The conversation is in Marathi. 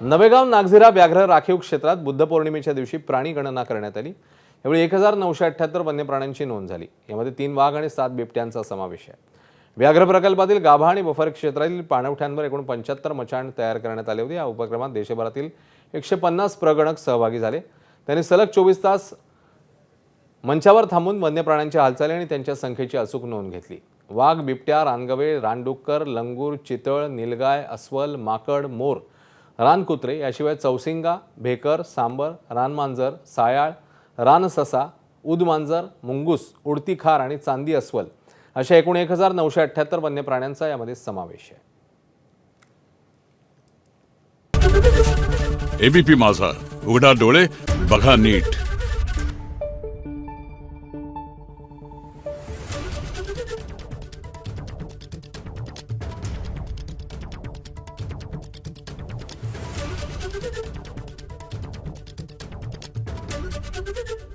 नवेगाव नागझिरा व्याघ्र राखीव क्षेत्रात बुद्ध पौर्णिमेच्या दिवशी प्राणी गणना करण्यात आली। यावेळी 1978 वन्य प्राण्यांची नोंद झाली। यामध्ये 3 वाघ आणि 7 बिबट्यांचा समावेश आहे। व्याघ्र प्रकल्पातील गाभा आणि बफर क्षेत्रातील पाणवठ्यांवर एकूण 75 मचाण तयार करण्यात आले होते। या उपक्रमात देशभरातील 150 प्रगणक सहभागी झाले। त्यांनी सलग 24 तास मंचावर थांबून वन्य प्राण्यांच्या हालचाली आणि त्यांच्या संख्येची अचूक नोंद घेतली। वाघ, बिबट्या, रानगवे, रानडुक्कर, लंगूर, चितळ, नीलगाय, अस्वल, माकड, मोर, रानकुत्रे याशिवाय चौसिंगा, भेकर, सांबर, रानमांजर, सायाळ, रानससा, उदमांजर, मुंगूस, उडती खार आणि चांदी अस्वल अशा एकूण 1978 वन्य प्राण्यांचा यामध्ये समावेश आहे। एबीपी माझा, उघडा डोळे बघा नीट। Thank you.